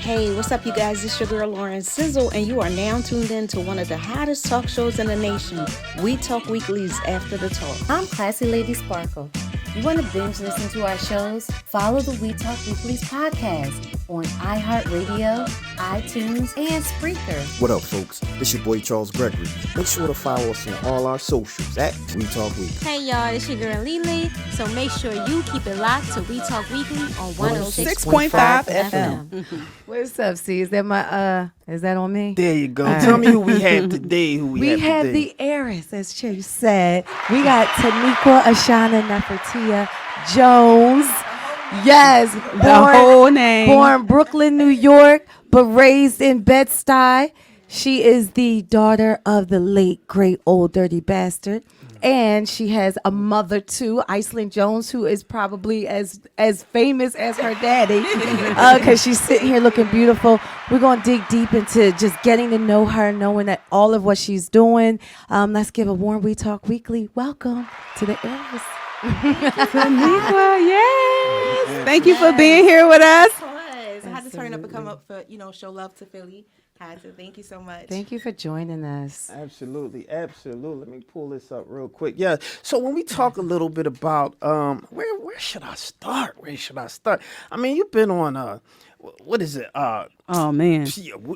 Hey, what's up, you guys? It's your girl Lauren Sizzle, and you are now tuned in to one of the hottest talk shows in the nation. We Talk Weekly's After the Talk. I'm Classy Lady Sparkle. You want to binge listen to our shows? Follow the We Talk Weekly's podcast on iHeartRadio, iTunes, and Spreaker. What up, folks? This your boy Charles Gregory. Make sure to follow us on all our socials at We Talk Weekly. Hey y'all, it's your girl Lele. So make sure you keep it locked to We Talk Weekly on 106.5 FM. What's up, C? Is that my is that on me? There you go. Tell me who we have today. We have the heiress, as Chase said. We got Taniqua A'shana Nefertia Jones. Yes, The whole name. Born Brooklyn, New York, but raised in Bed-Stuy. She is the daughter of the late, great, old, dirty bastard. And she has a mother, too, Iceland Jones, who is probably as famous as her daddy because she's sitting here looking beautiful. We're going to dig deep into just getting to know her, knowing that all of what she's doing. Let's give a warm We Talk Weekly welcome to the heiress. Taniqua, yes. Thank you for being here with us. I had to turn up and come up for, show love to Philly. Had to. Thank you so much. Thank you for joining us. Absolutely. Let me pull this up real quick. Yeah. So when we talk a little bit about where should I start? I mean, you've been on what is it? Oh man.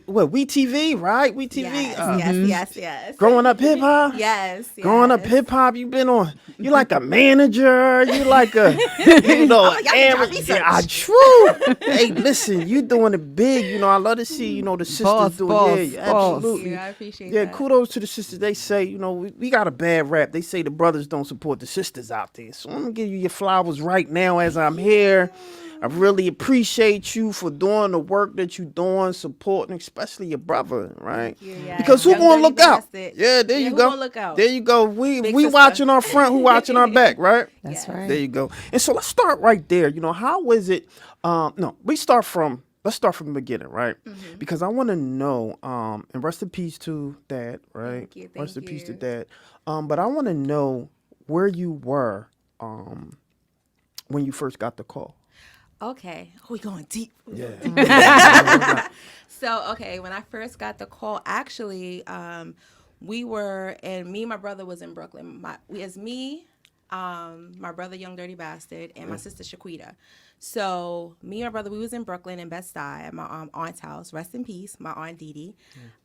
What, WeTV, right? WeTV. Yes. Growing up hip hop. Yes. Growing up hip hop, you've been on. You like a manager. You like a, true. Hey, listen, you doing it big. I love to see, the sisters doing it. Yeah, absolutely. Yeah, I appreciate Yeah, that. kudos to the sisters. They say, we got a bad rap. They say the brothers don't support the sisters out there. So I'm gonna give you your flowers right now as I'm here. I really appreciate you for doing the work that you're doing, supporting, especially your brother, right? Yeah. Because who Young gonna Dirty look out? Bastard. Yeah, there you who go. gonna look out? There you go. We Big sister. watching our front, who watching our back, right? That's right. There you go. And so let's start right there. How is it? Let's start from the beginning, right? Mm-hmm. Because I want to know. And rest in peace to Dad, right? Thank you. Rest in peace to Dad. But I want to know where you were when you first got the call. Okay. Oh, we going deep. Yeah. So, when I first got the call, actually, me and my brother was in Brooklyn. My brother, Young Dirty Bastard, and my sister, Shaquita. So, me and my brother, we was in Brooklyn in Bed-Stuy at my aunt's house. Rest in peace, my aunt Dee Dee.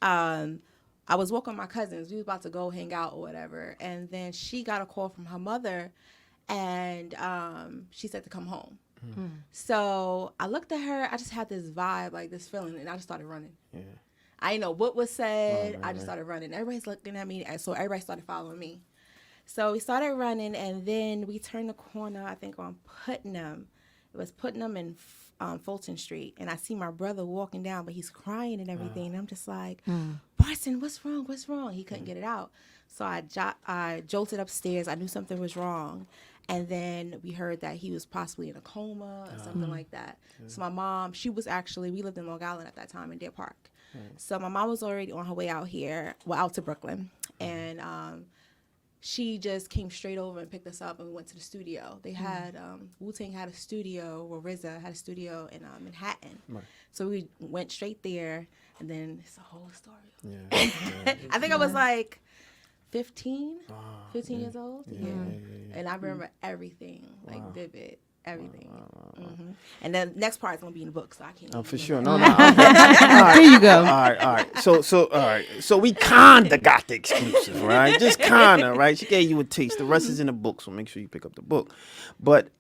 I was walking with my cousins. We was about to go hang out or whatever. And then she got a call from her mother, and she said to come home. So I looked at her. I just had this vibe, like this feeling, and I just started running. Yeah. I didn't know what was said. I just started running. Everybody's looking at me, and so everybody started following me. So we started running, and then we turned the corner, I think, on Putnam. It was Putnam and Fulton Street, and I see my brother walking down, but he's crying and everything. And I'm just like, Barson, what's wrong? He couldn't get it out. So I jolted upstairs. I knew something was wrong. And then we heard that he was possibly in a coma or something like that. Yeah. So my mom, we lived in Long Island at that time in Deer Park. So my mom was already on her way out here, out to Brooklyn. And she just came straight over and picked us up, and we went to the studio. They had, Wu-Tang had a studio, or RZA had a studio in Manhattan. Right. So we went straight there, and then it's a whole story. Yeah. I think I was like 15 years old. Yeah. And I remember everything, vivid, everything. Mm-hmm. And then next part is going to be in the book, so I can't. For sure. No. There you go. All right. So we kind of got the exclusive, right? Just kind of, right? She gave you a taste. The rest is in the book, so make sure you pick up the book. But,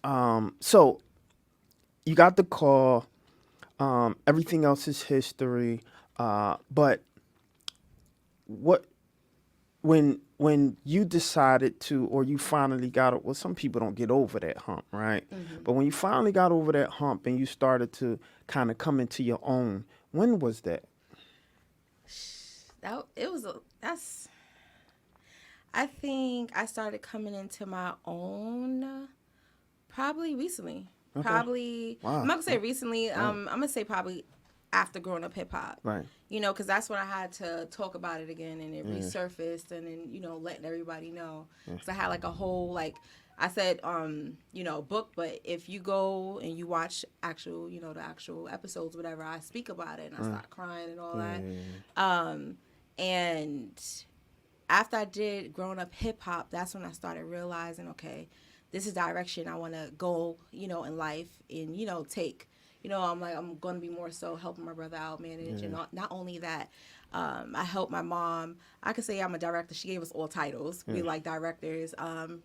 so you got the call. Everything else is history. But when you decided to, or you finally got it, well, some people don't get over that hump, right? Mm-hmm. But when you finally got over that hump and you started to kind of come into your own, when was that? I think I started coming into my own probably recently. Okay. Probably, wow. I'm not going to say recently, I'm going to say probably after growing up hip hop. Right. Because that's when I had to talk about it again, and it resurfaced, and then, letting everybody know. Because I had like a whole, I said, book, but if you go and you watch the actual episodes, whatever, I speak about it and I start crying and all that. And after I did Growing Up Hip Hop, that's when I started realizing, okay, this is the direction I want to go, in life and, take. I'm going to be more so helping my brother out, manage. And not only that, I help my mom. I could say I'm a director. She gave us all titles. We like directors.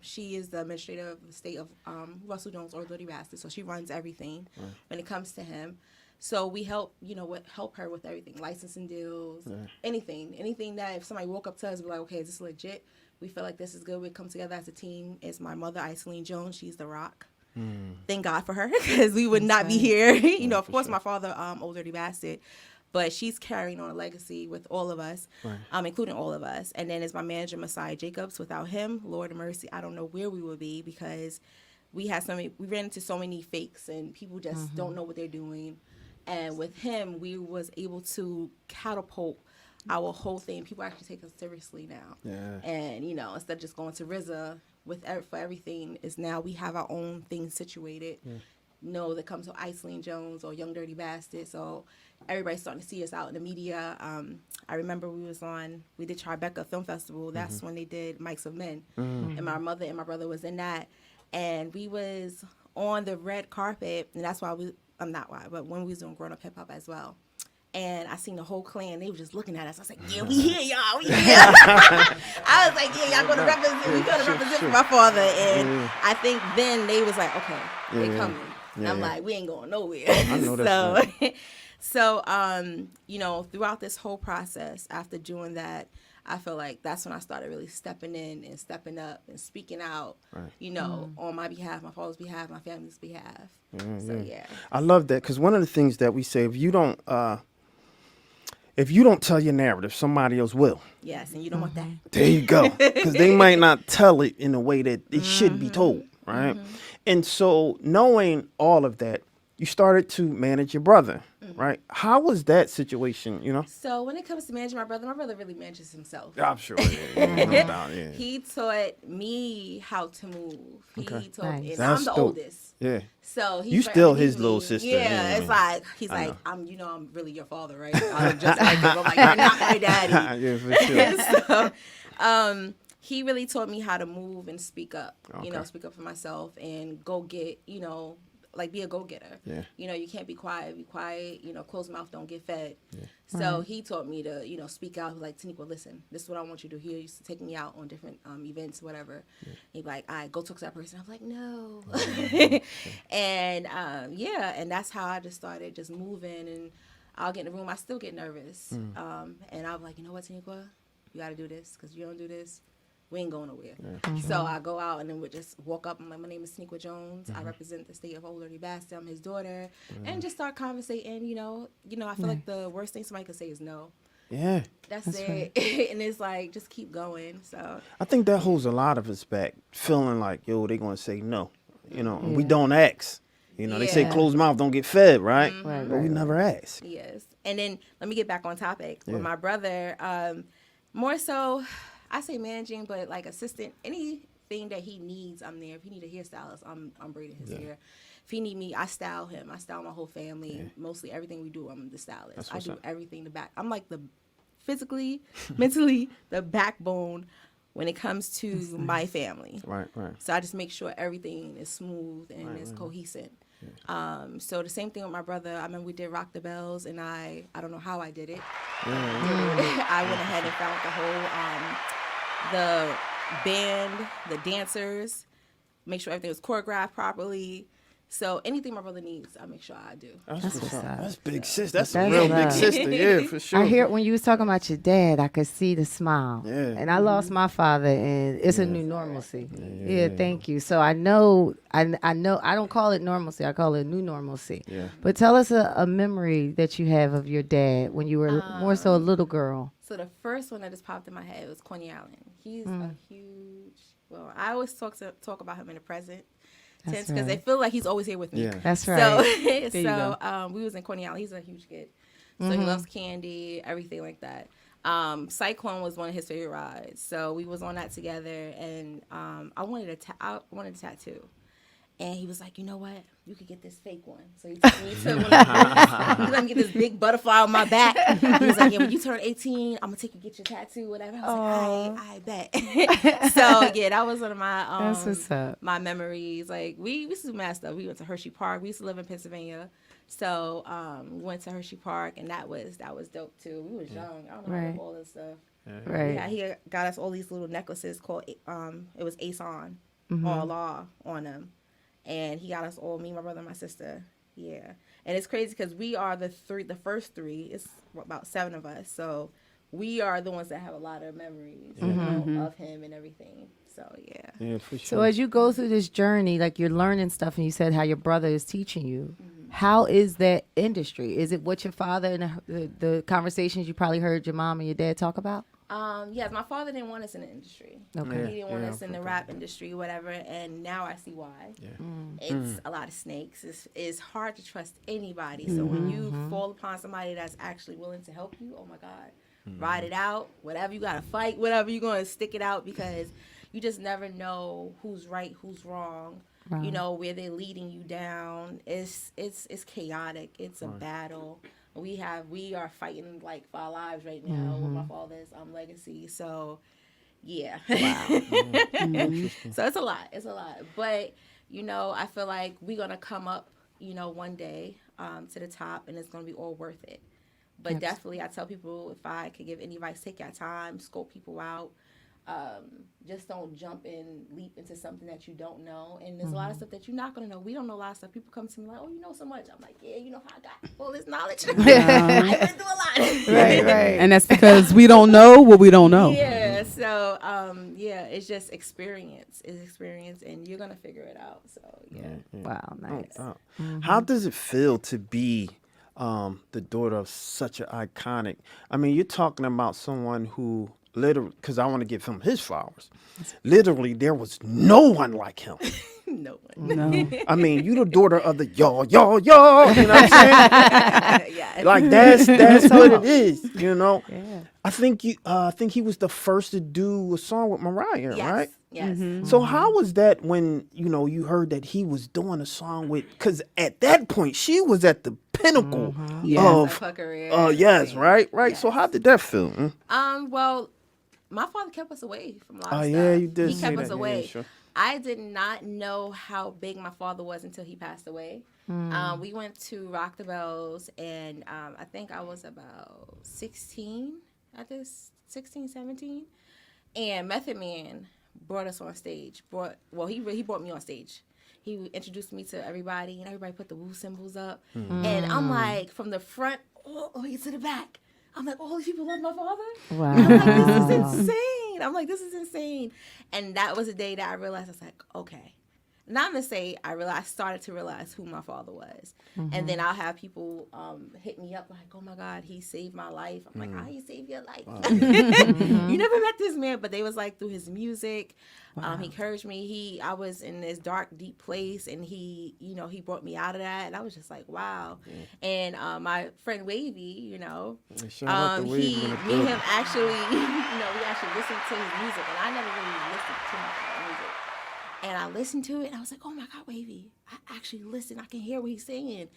She is the administrator of the state of Russell Jones, or Dirty Bastard. So she runs everything when it comes to him. So we help, help her with everything, licensing deals, anything that if somebody woke up to us, we're like, okay, is this legit? We feel like this is good. We come together as a team. It's my mother, A'shana Jones. She's the rock. Thank God for her, because we would not be here. Of course, my father, Old Dirty Bastard, but she's carrying on a legacy with all of us, including all of us. And then as my manager, Messiah Jacobs. Without him, Lord of mercy, I don't know where we would be, because we ran into so many fakes and people just don't know what they're doing. And with him, we was able to catapult our whole thing. People actually take us seriously now. Yeah. And, instead of just going to RZA for everything, is now we have our own thing situated. That comes with A'shana Jones or Young Dirty Bastard. So everybody's starting to see us out in the media. I remember we did Tribeca Film Festival. That's when they did Mics of Men. And my mother and my brother was in that. And we was on the red carpet, and that's why but when we was doing Grown Up Hip Hop as well. And I seen the whole clan. They were just looking at us. I was like, yeah, we here, y'all. We here. I was like, yeah, y'all going to represent. We going to represent for my father. And I think then they was like, okay, they coming. And I'm like, we ain't going nowhere. I know that's right. So, throughout this whole process, after doing that, I feel like that's when I started really stepping in and stepping up and speaking out, on my behalf, my father's behalf, my family's behalf. So, yeah. I love that, because one of the things that we say, if you don't tell your narrative, somebody else will. Yes, and you don't want that. There you go. Because they might not tell it in a way that it should be told, right? And so knowing all of that, you started to manage your brother, right? How was that situation, So when it comes to managing my brother really manages himself. I'm sure. Yeah. He taught me how to move. Okay. He taught me, and That's I'm the dope. oldest. Yeah. So he's You still his little sister. Yeah, it's like he's like, I'm really your father, right? I'm just like him. I'm like, you're not my daddy. Yeah, for sure. So, he really taught me how to move and speak up. Okay. Speak up for myself and go get, be a go-getter. Yeah. You can't be quiet. Be quiet. Closed mouth don't get fed. Yeah. So he taught me to, speak out. Like, Taniqua, listen, this is what I want you to hear. He used to take me out on different events, whatever. Yeah. He'd be like, all right, go talk to that person. I'm like, no. And, and that's how I just started just moving. And I'll get in the room. I still get nervous. And I'm like, you know what, Taniqua? You got to do this, because you don't do this, we ain't going nowhere. Yeah. So I go out and then we just walk up. I'm like, my name is Taniqua Jones. I represent the state of Old Dirty Bastard. I'm his daughter. And just start conversating, I feel like the worst thing somebody could say is no. Yeah. That's it. Right. And it's like, just keep going. So I think that holds a lot of us back, feeling like, they're going to say no. And we don't ask. They say closed mouth don't get fed, right? But we never ask. Yes. And then let me get back on topic. With my brother, more so, I say managing, but like assistant, anything that he needs, I'm there. If he need a hairstylist, I'm braiding his hair. If he need me, I style him. I style my whole family. Yeah. Mostly everything we do, I'm the stylist. I do everything the back. I'm like the physically, mentally, the backbone when it comes to my family. Right. So I just make sure everything is smooth and is cohesive. Yeah. So the same thing with my brother. I remember we did Rock the Bells, and I don't know how I did it. I went ahead and found the whole the band, the dancers, make sure everything was choreographed properly. So anything my brother needs, I make sure I do. That's big sis. That's a real big sister. Yeah, for sure. I hear when you was talking about your dad, I could see the smile. Yeah. And I lost my father, and it's a new normalcy. Yeah, thank you. So I know. I don't call it normalcy. I call it new normalcy. Yeah. But tell us a memory that you have of your dad when you were more so a little girl. So the first one that just popped in my head was Coney Island. He's a huge. Well, I always talk about him in the present. Because I feel like he's always here with me. Yeah. That's right. So we was in Coney Island. He's a huge kid. So he loves candy, everything like that. Cyclone was one of his favorite rides, so we was on that together, and I wanted a tattoo. And he was like, you know what? You could get this fake one. So he took me to one of the he let me get this big butterfly on my back. He was like, yeah, when you turn 18, I'm going to take you get your tattoo, whatever. I was like, I bet. So, yeah, that was one of my That's what's up. my memories. Like, we used to do mad stuff. We went to Hershey Park. We used to live in Pennsylvania. So, we went to Hershey Park, and that was dope, too. We was young. I don't know how to do all this stuff. Right. Yeah, he got us all these little necklaces called, it was Ace On, all law on them. And he got us all, me, my brother, and my sister. Yeah. And it's crazy because we are the first three. It's about 7 of us. So we are the ones that have a lot of memories you know, of him and everything. So, yeah. Yeah, for sure. So as you go through this journey, like you're learning stuff, and you said how your brother is teaching you. How is that industry? Is it what your father and the conversations you probably heard your mom and your dad talk about? Yes, my father didn't want us in the industry. Okay. He didn't want us in the rap industry, whatever. And now I see why. Yeah. It's a lot of snakes. It's hard to trust anybody. So when you fall upon somebody that's actually willing to help you, oh my God, ride it out. Whatever you got to fight, whatever you're going to stick it out, because you just never know who's right, who's wrong. Right. You know, where they're leading you down. It's chaotic. It's a battle. We are fighting like for our lives right now with my father's legacy. So, yeah. Wow. So it's a lot. It's a lot. But, you know, I feel like we're going to come up, you know, one day to the top, and it's going to be all worth it. But definitely I tell people, if I could give any advice, take your time, scope people out. Just don't jump and leap into something that you don't know. And there's a lot of stuff that you're not going to know. We don't know a lot of stuff. People come to me like, oh, you know so much. I'm like, yeah, you know how I got all this knowledge? I've been through a lot. Right. And that's because we don't know what we don't know. Yeah. So, yeah, it's just experience. It's experience, and you're going to figure it out. So, yeah. Wow, nice. How does it feel to be the daughter of such an iconic? I mean, you're talking about someone who literally, because I want to give him his flowers. Literally, there was no one like him. No one. No. I mean, you the daughter of the y'all. You know what I'm saying? Yeah. Like that's what it is. You know. Yeah. I think he was the first to do a song with Mariah, Yes. right? Yes. So how was that when you heard that he was doing a song with? Because at that point she was at the pinnacle of her career. yes, right. Yes. So how did that feel? Well, my father kept us away from a lot of stuff. Yeah, you did. He say kept that. us away. Yeah, sure. I did not know how big my father was until he passed away. We went to Rock the Bells, and I think I was about 16 at this, 16, 17. And Method Man brought us on stage. He brought me on stage. He introduced me to everybody, and everybody put the Wu symbols up. And I'm like, from the front all the way to the back. I'm like, all these people love my father? Wow. I'm like, this is insane. And that was the day that I realized, I was like, okay. Not to say I started to realize who my father was. And then I'll have people hit me up like, oh my God, he saved my life. I'm like, how he saved your life? You never met this man, but they was like through his music. He encouraged me. I was in this dark, deep place, and he brought me out of that. And I was just like, wow. And my friend Wavy, Shout out to Wavy me and him actually, we actually listened to his music, and I never really listened to my music. And I listened to it, and I was like, oh, my God, Wavy. I actually listen. I can hear what he's saying.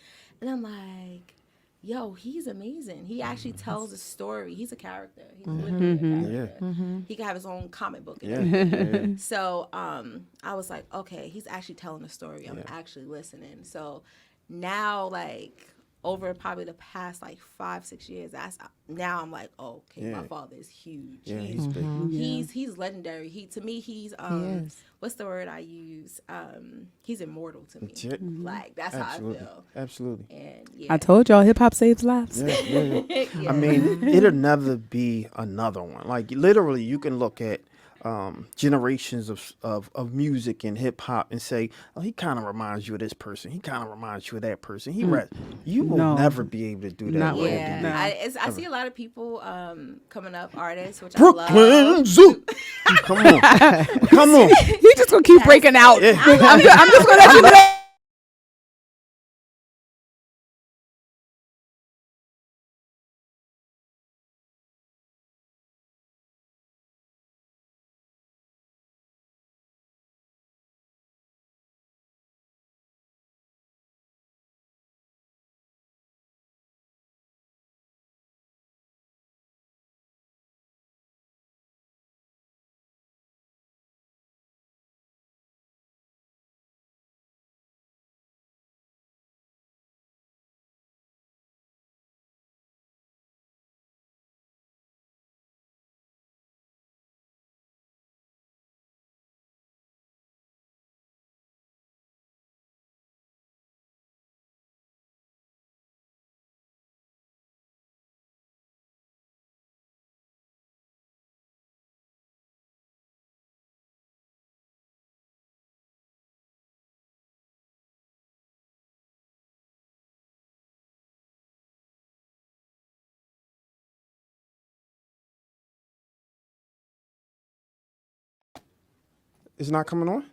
And I'm like, yo, he's amazing. He actually tells a story. He's a character. He's literally a character. He can have his own comic book. And So I was like, okay, he's actually telling a story. I'm actually listening. So now, like, over probably the past, like, 5-6 years, now I'm like, oh, okay, my father is huge. Yeah, he's big. He's legendary. He's what's the word I use? He's immortal to me. Like, that's how I feel. Absolutely. And I told y'all hip hop saves lives. Yeah. I mean, it'll never be another one. Like, literally, you can look at generations of music and hip hop and say, oh, he kind of reminds you of this person. He kind of reminds you of that person. You will never be able to do that. Not way. I see a lot of people coming up, artists, which Brooklyn I love. Zoo. Come on. He just gonna keep breaking out. I'm just gonna let you know. It's not coming on?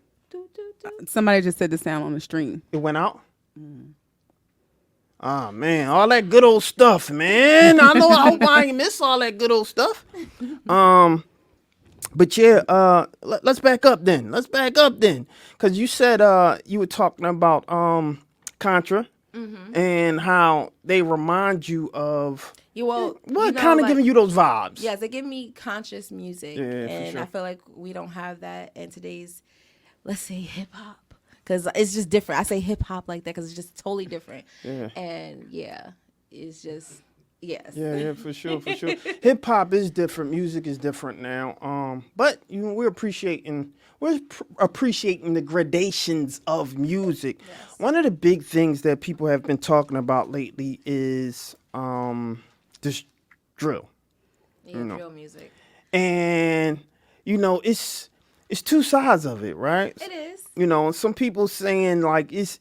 Somebody just said the sound on the stream. It went out? Ah, man, all that good old stuff, man. I hope I ain't miss all that good old stuff. But yeah, let's back up then. Because you said you were talking about Contra and how they remind you of kind of giving you those vibes. Yes, they give me conscious music. Yeah, and sure. I feel like we don't have that in today's, let's say, hip hop. Because it's just different. I say hip hop like that because it's just totally different. Yeah. And yeah, it's just, yes. Yeah, for sure. Hip hop is different. Music is different now. But we're appreciating the gradations of music. Yes. One of the big things that people have been talking about lately is this drill. Yeah, drill music. And it's two sides of it, right? It is. Some people saying like it's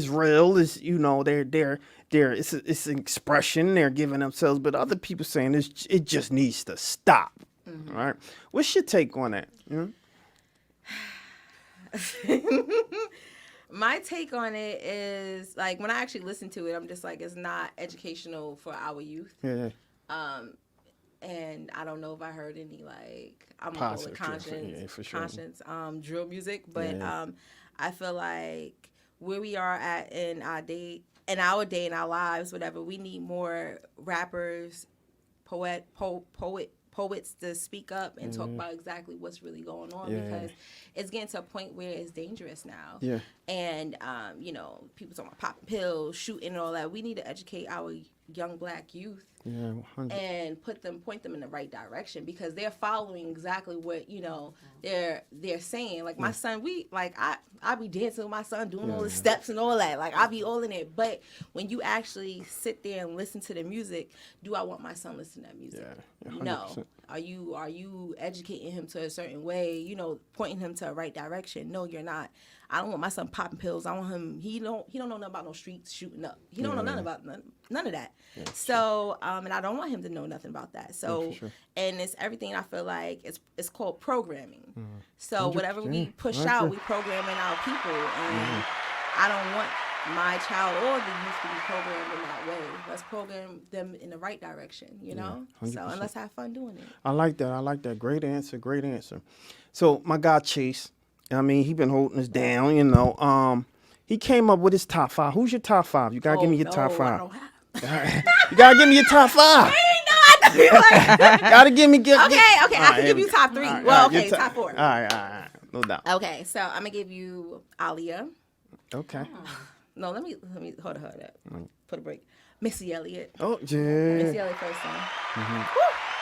real, it's an expression they're giving themselves, but other people saying it just needs to stop. Right? What's your take on that? My take on it is like when I actually listen to it, I'm just like, it's not educational for our youth. Yeah. And I don't know if I heard any like I'm gonna call it conscience drill music, but I feel like where we are at in our day in our lives, whatever, we need more rappers, poets to speak up and talk about exactly what's really going on because it's getting to a point where it's dangerous now. Yeah. And people talking about popping pills, shooting, and all that. We need to educate our young black youth and point them in the right direction because they're following exactly what they're saying. Like my son, I be dancing with my son, doing all the steps and all that. Like I be all in it. But when you actually sit there and listen to the music, do I want my son listening to that music? Yeah, 100%. No. Are you educating him to a certain way? Pointing him to a right direction? No, you're not. I don't want my son popping pills. I want him. He don't know nothing about no streets shooting up. He don't know nothing about none of that. Yeah, so and I don't want him to know nothing about that. So and it's everything. I feel like it's called programming. So whatever we push out, we programming our people, and I don't want my child or the youth to be programmed in that way. Let's program them in the right direction. So and let's have fun doing it. I like that. Great answer. So my guy Chase. He been holding us down, He came up with his top 5. Who's your top 5? You gotta give me your top 5. I don't have. You gotta give me your top 5. Gotta give me. Okay. I can give you top 3. Right, well, okay, top 4. All right. No doubt. Okay, so I'm gonna give you Aaliyah. Okay. No, let me hold up. Put a break. Missy Elliott. Oh yeah. Missy Elliott first song.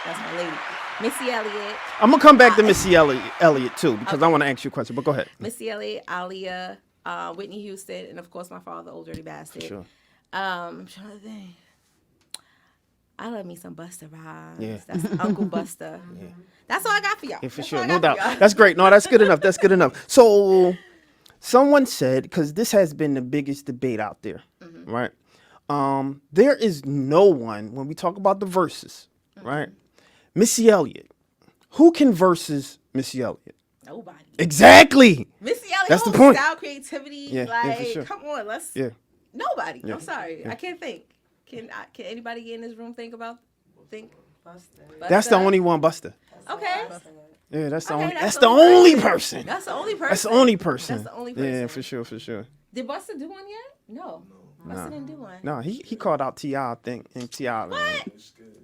That's my lady. Missy Elliott. I'm gonna come back to Missy Elliott too because I want to ask you a question. But go ahead. Missy Elliott, Aaliyah, Whitney Houston, and of course my father, Old Dirty Bastard. Sure. I'm trying to think. I love me some Busta Rhymes. Yeah. That's Uncle Busta. Yeah. That's all I got for y'all. Yeah, for sure. No doubt. That's great. No, that's good enough. So someone said, because this has been the biggest debate out there, right? There is no one, when we talk about the verses, right? Missy Elliott. Who can versus Missy Elliott? Nobody. Exactly. Missy Elliott. That's the point. Style, creativity. For sure. Come on, let's. Yeah. Nobody. Yeah. I'm sorry. Yeah. I can't think. Can anybody in this room think? Busta. That's the only one, Busta. Okay. Yeah, that's the only person. That's the only person. That's the only person. That's the only person. Yeah, for sure. Did Busta do one yet? No. Busta didn't do one. No, he called out T.I., I think, and T.I. What?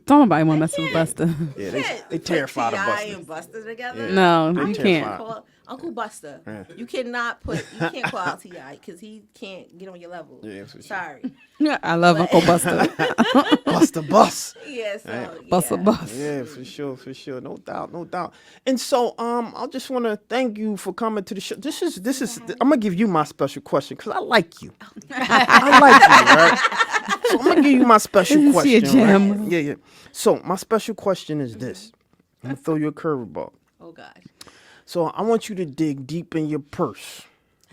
Don't nobody want to mess with Busta. Yeah, they terrified of Busta. T.I. and Busta together? Yeah. No, you can't. Uncle Busta. Yeah. You can't call out T.I. because he can't get on your level. Yeah, for sure. Sorry. I love Uncle Busta. Busta Bus. Yeah, Busta Bus. Yeah, for sure. No doubt. And so, I just want to thank you for coming to the show. This is. I'm gonna give you my special question because I like you. I like you, right? So I'm gonna give you my special question. Right? Yeah. So my special question is this. I'm gonna throw you a curveball. Oh God. So I want you to dig deep in your purse,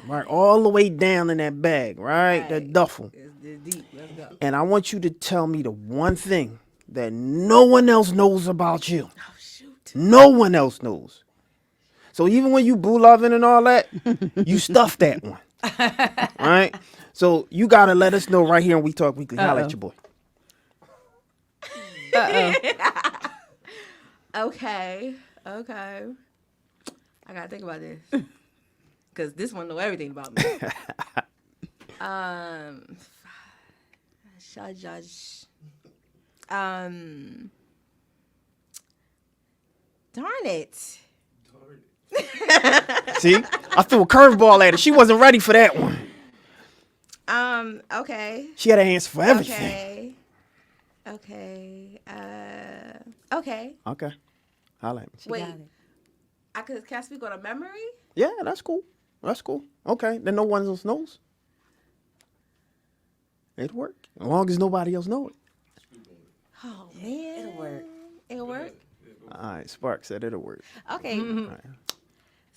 right, all the way down in that bag, right, that duffel. It's deep. Let's go. And I want you to tell me the one thing that no one else knows about you. Oh shoot. No one else knows. So even when you boo loving and all that, you stuff that one. All right. So you gotta let us know right here on We Talk Weekly. Holla at your boy. Okay. I gotta think about this. Cause this one know everything about me. Judge. Darn it. See, I threw a curveball at her. She wasn't ready for that one. Okay. She had an answer for everything. Okay. Okay. Holla at me. Wait. Can I speak on a memory? Yeah, that's cool. Okay, then no one else knows. It'll work. As long as nobody else knows it. Oh, man. It'll work? All right, Spark said it'll work. Okay. All right.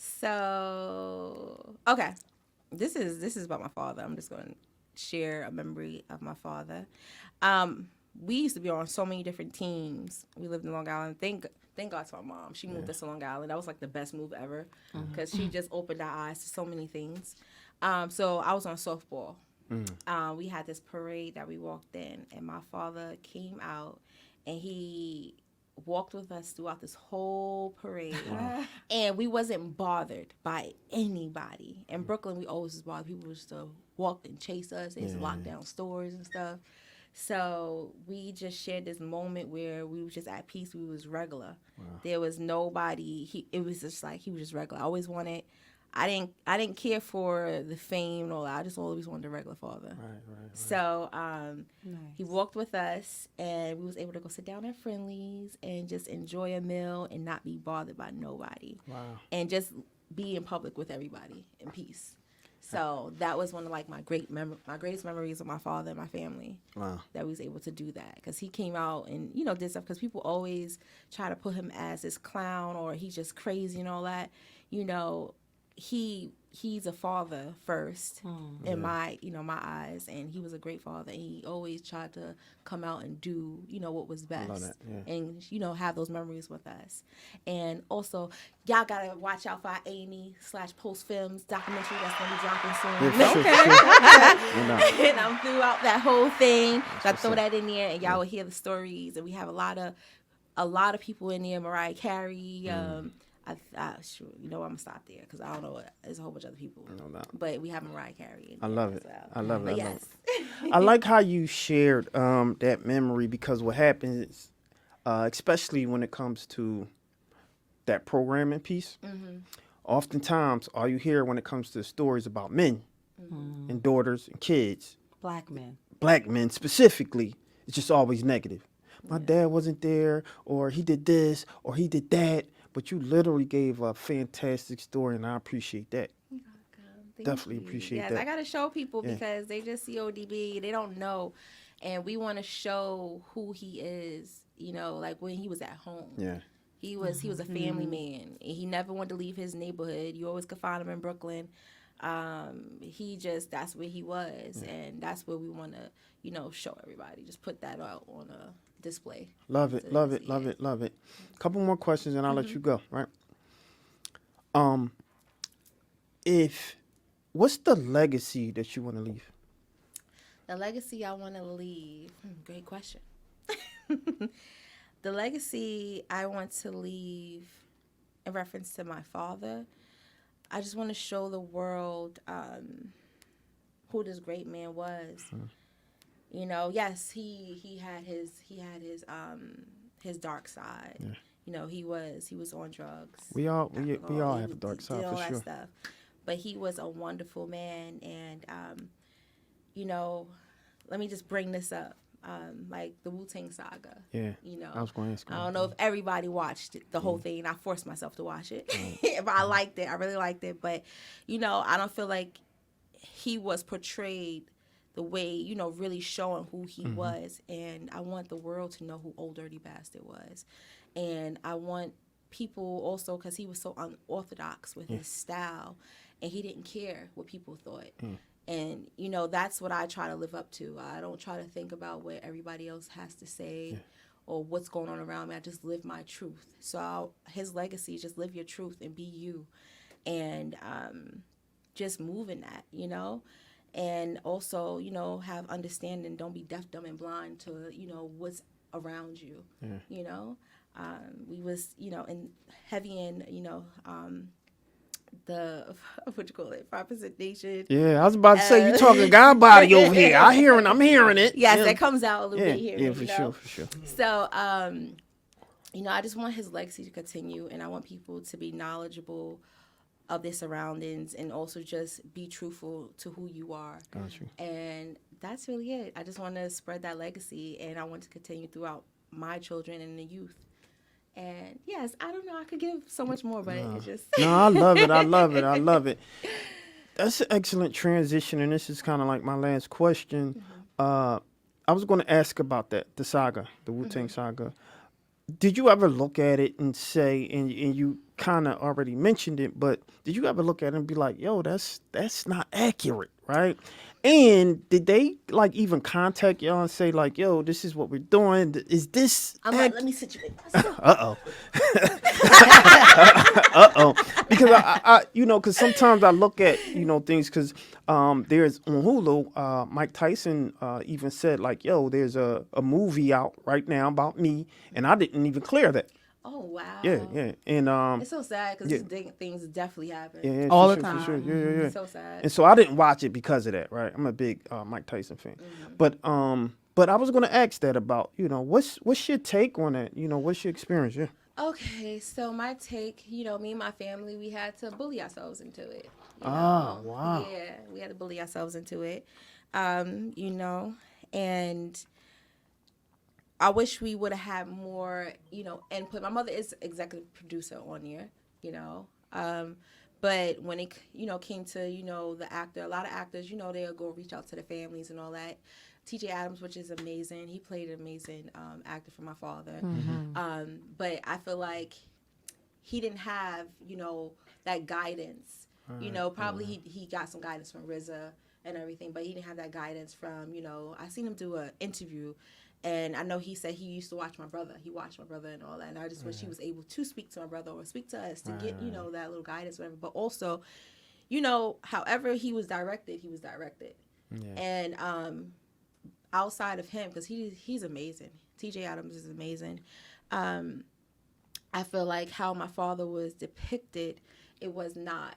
So, okay. This is about my father. I'm just going to share a memory of my father. We used to be on so many different teams. We lived in Long Island. Thank God to my mom. She moved us to Long Island. That was like the best move ever because she just opened our eyes to so many things. So I was on softball. We had this parade that we walked in, and my father came out, and he walked with us throughout this whole parade. And we wasn't bothered by anybody. In Brooklyn, we always was bothered. People used to walk and chase us. They used to lock down stores and stuff. So we just shared this moment where we was just at peace. We was regular. There was nobody. It was just like he was just regular. I always wanted. I didn't care for the fame and all that. I just always wanted a regular father. Right. So he walked with us, and we was able to go sit down at Friendly's and just enjoy a meal and not be bothered by nobody. Wow. And just be in public with everybody in peace. So that was one of like my greatest memories of my father and my family. Wow. That we was able to do that because he came out and did stuff because people always try to put him as this clown or he's just crazy and all that. He's a father first in my eyes, and he was a great father, and he always tried to come out and do what was best. I love that, yeah. And have those memories with us. And also y'all gotta watch out for our A&E/Post Films documentary that's gonna be dropping soon. Sure. And I'm throughout that whole thing. So I throw that in there, and y'all will hear the stories. And we have a lot of people in there. Mariah Carey. Sure, I'm gonna stop there because I don't know. There's a whole bunch of other people, but we have Mariah Carey. I love it. Well. I love it. Yes. I like how you shared that memory because what happens is, especially when it comes to that programming piece, oftentimes all you hear when it comes to stories about men and daughters and kids, Black men specifically, it's just always negative. My dad wasn't there, or he did this, or he did that. But you literally gave a fantastic story, and I appreciate that. Definitely appreciate that. I got to show people because they just see ODB. They don't know. And we want to show who he is, like when he was at home. Yeah. He was a family man. And he never wanted to leave his neighborhood. You always could find him in Brooklyn. That's where he was. Yeah. And that's where we want to, show everybody. Just put that out on a display. Love it. Couple more questions and I'll let you go, right? What's the legacy that you want to leave? The legacy I want to leave. Great question. The legacy I want to leave in reference to my father, I just want to show the world who this great man was. Yes, he had his dark side. Yeah. He was on drugs. We all have a dark side for sure. Stuff. But he was a wonderful man, and let me just bring this up. Like the Wu-Tang saga. Yeah. I was going to ask. I don't know if everybody watched the whole thing. I forced myself to watch it. But I liked it. I really liked it. But I don't feel like he was portrayed the way, really showing who he was. And I want the world to know who Old Dirty Bastard was. And I want people also, because he was so unorthodox with his style, and he didn't care what people thought. And, that's what I try to live up to. I don't try to think about what everybody else has to say or what's going on around me. I just live my truth. So his legacy is just live your truth and be you, and just move in that, you know. And also, you know, have understanding. Don't be deaf, dumb, and blind to, you know, what's around you. You know, we was, you know, heavy in, you know, the what you call it, representation. Yeah, I was about to say, you talking God body over here. I'm hearing it. Yes, that comes out a little bit here. Yeah, for sure. So, you know, I just want his legacy to continue, and I want people to be knowledgeable of their surroundings, and also just be truthful to who you are. Got you. And that's really it. I just want to spread that legacy, and I want to continue throughout my children and the youth. And yes, I don't know, I could give so much more, but it's just No, I love it. That's an excellent transition, and this is kind of like my last question. I was going to ask about the saga, the Wu-Tang saga. Did you ever look at it and say, and you kind of already mentioned it, but did you ever look at it and be like, yo, that's not accurate, right? And did they like even contact y'all and say like, yo, this is what we're doing? Is this? I'm like, let me situate myself. Because I you know, because sometimes I look at, you know, things, because there's on Hulu, Mike Tyson even said like, yo, there's a movie out right now about me, and I didn't even clear that. Oh wow. Yeah, and it's so sad because things definitely happen. Yeah, all the for time. sure. Yeah. It's so sad. And so I didn't watch it because of that, right? I'm a big Mike Tyson fan, but I was gonna ask that about, you know, what's your take on that? You know, what's your experience? Yeah. Okay, so my take, you know, me and my family, we had to bully ourselves into it. Oh, wow. Yeah, we had to bully ourselves into it, you know, and I wish we would have had more, you know, input. My mother is executive producer on here, you know, but when it, you know, came to, you know, the actor, a lot of actors, you know, they'll go reach out to the families and all that. TJ Adams, which is amazing. He played an amazing actor for my father. But I feel like he didn't have, you know, that guidance. You know, probably he got some guidance from RZA and everything, but he didn't have that guidance from, you know, I seen him do an interview, and I know he said he used to watch my brother. He watched my brother and all that, and I just wish he was able to speak to my brother or speak to us to get, you know, that little guidance, whatever. But also, you know, however he was directed, he was directed. Yeah. And outside of him, because he's amazing. TJ Adams is amazing. I feel like how my father was depicted, it was not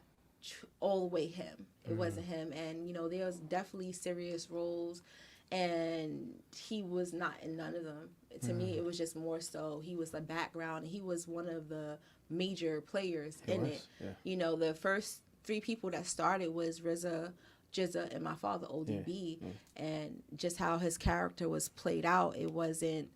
all the way him. It wasn't him. And, you know, there was definitely serious roles, and he was not in none of them. To me, it was just more so he was the background. He was one of the major players in it. Yeah. You know, the first three people that started was RZA, Jizza, and my father, ODB. And just how his character was played out, it wasn't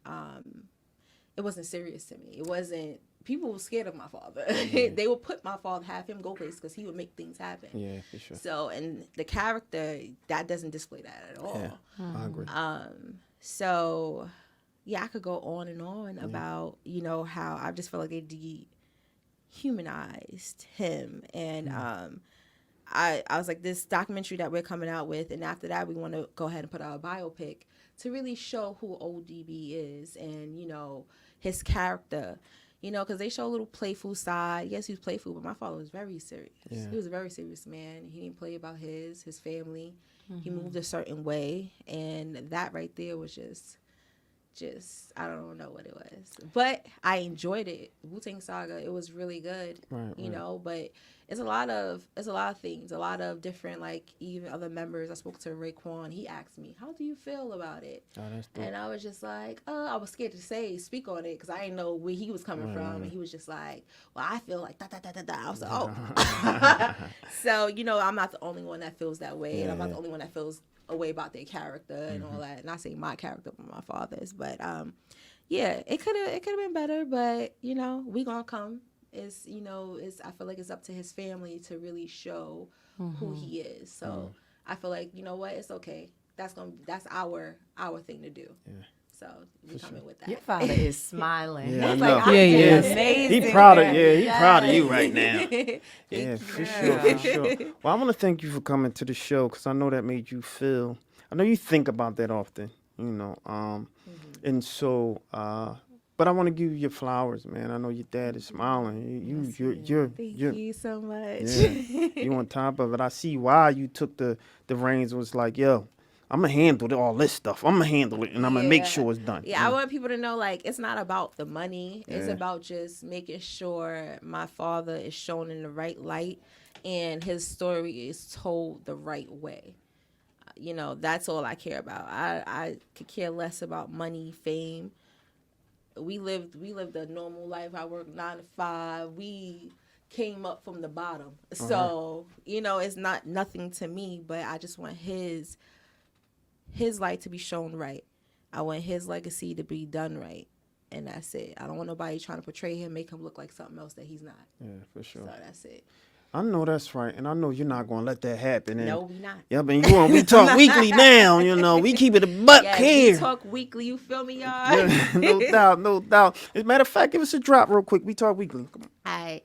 serious to me. It wasn't, people were scared of my father. They would put my father, have him go places because he would make things happen. Yeah, for sure. So, and the character, that doesn't display that at all. Yeah, I agree. So, yeah, I could go on and on about, you know, how I just felt like they dehumanized him. And I was like, this documentary that we're coming out with, and after that, we want to go ahead and put out a biopic to really show who ODB is and, you know, his character. You know, because they show a little playful side. Yes, he was playful, but my father was very serious. Yeah. He was a very serious man. He didn't play about his family. He moved a certain way, and that right there was just I don't know what it was, but I enjoyed it. Wu-Tang Saga, it was really good. You know, but it's a lot of things, a lot of different, like, even other members. I spoke to Raekwon. He asked me, "How do you feel about it?" Oh, that's dope. And I was just like, I was scared to speak on it because I didn't know where he was coming from, and he was just like, "Well, I feel like da da da da da." I was like, "Oh." So, you know, I'm not the only one that feels that way, and I'm not the only one that feels a way about their character and all that. Not saying my character, but my father's. But yeah, it could have been better, but, you know, we gonna come. It's, you know, I feel like it's up to his family to really show who he is. So I feel like, you know what, it's okay. That's our thing to do. Yeah. So we come in with that. Your father is smiling. Yeah, He's like, he is amazing. He's proud of you right now. Yeah, for sure. Well, I want to thank you for coming to the show, because I know that made you feel. I know you think about that often, you know. And so But I want to give you your flowers, man. I know your dad is smiling. You're Thank you so much. Yeah, you on top of it. I see why you took the reins. Was like, yo, I'm gonna handle all this stuff. I'm gonna handle it, and I'm gonna make sure it's done. Yeah, I want people to know, like, it's not about the money. It's about just making sure my father is shown in the right light and his story is told the right way. That's all I care about. I could care less about money, fame. We lived a normal life. I worked 9 to 5. We came up from the bottom. So, it's not nothing to me, but I just want his light to be shown right. I want his legacy to be done right. And that's it. I don't want nobody trying to portray him, make him look like something else that he's not. Yeah, for sure. So that's it. I know that's right, and I know you're not gonna let that happen. And no, we not. Yeah, but you on We Talk Weekly now. We keep it a buck here. We Talk Weekly. You feel me, y'all? Yeah, no doubt. As a matter of fact, give us a drop real quick. We Talk Weekly. Come on. All right.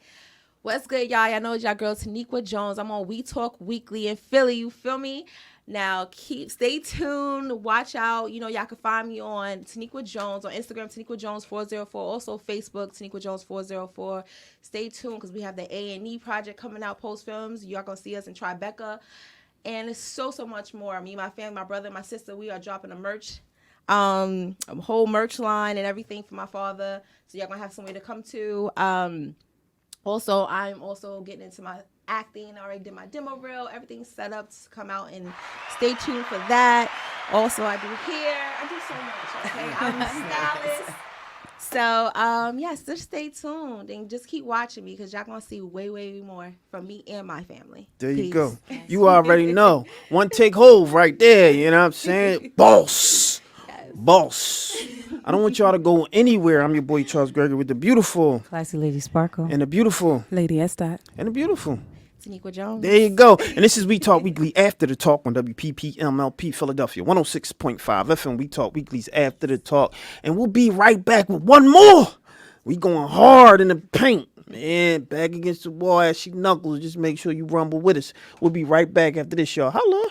What's good, y'all? Y'all know it's y'all girl Taniqua Jones. I'm on We Talk Weekly in Philly. You feel me? Now, stay tuned. Watch out. Y'all can find me on Taniqua Jones on Instagram, Taniqua Jones 404. Also Facebook, Taniqua Jones 404. Stay tuned because we have the A&E project coming out, post films. Y'all gonna see us in Tribeca, and it's so much more. Me, my family, my brother, my sister. We are dropping a whole merch line and everything for my father. So y'all gonna have somewhere to come to. Also, I'm also getting into my acting. I already did my demo reel. Everything's set up to come out, and stay tuned for that. Also, I do hair. I do so much, okay? I'm a stylist. So, yes, just stay tuned and just keep watching me because y'all going to see way more from me and my family. There you Peace. go. You already know. One take hold right there. You know what I'm saying? Boss. Yes. Boss. I don't want y'all to go anywhere. I'm your boy Charles Gregory with the beautiful Classy Lady Sparkle. and the beautiful Lady Estat. and the beautiful Taniqua Jones. There you go. And this is We Talk Weekly After the Talk on WPPMLP Philadelphia 106.5 FM. We Talk Weekly's After the Talk. And we'll be right back with one more. We going hard in the paint. Man, back against the wall, ashy knuckles. Just make sure you rumble with us. We'll be right back after this, y'all. Holla.